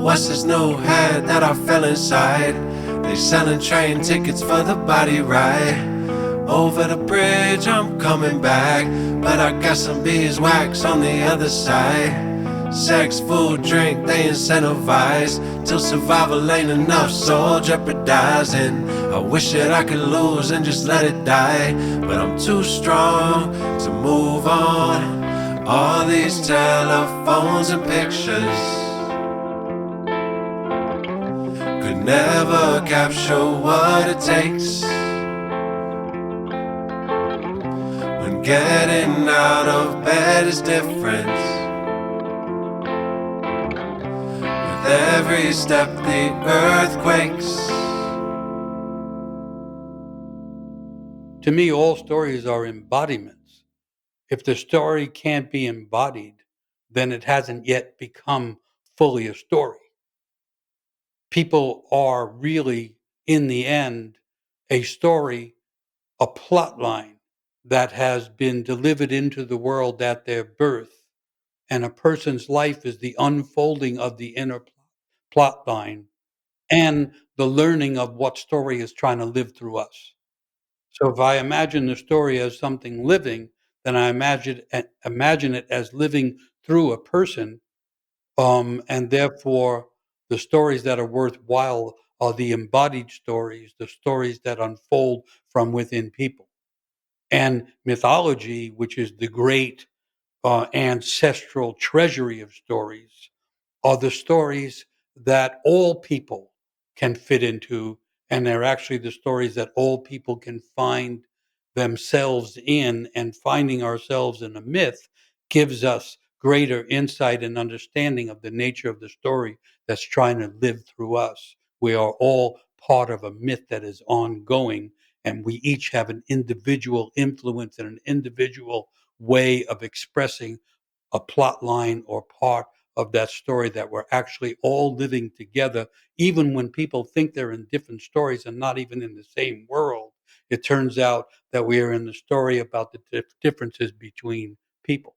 What's this new head that I fell inside? They selling train tickets for the body ride. Over the bridge I'm coming back, but I got some beeswax on the other side. Sex, food, drink, they incentivize till survival ain't enough, so jeopardizing. I wish that I could lose and just let it die, but I'm too strong to move on. All these telephones and pictures could never capture what it takes when getting out of bed is different. With every step the earth quakes. To me, all stories are embodiments. If the story can't be embodied, then it hasn't yet become fully a story. People are really, in the end, a story, a plot line that has been delivered into the world at their birth. And a person's life is the unfolding of the inner plot line and the learning of what story is trying to live through us. So if I imagine the story as something living, then I imagine it as living through a person, and therefore the stories that are worthwhile are the embodied stories, the stories that unfold from within people. And mythology, which is the great ancestral treasury of stories, are the stories that all people can fit into, and they're actually the stories that all people can find themselves in, and finding ourselves in a myth gives us greater insight and understanding of the nature of the story that's trying to live through us. We are all part of a myth that is ongoing, and we each have an individual influence and an individual way of expressing a plot line or part of that story that we're actually all living together, even when people think they're in different stories and not even in the same world. It turns out that we are in the story about the differences between people.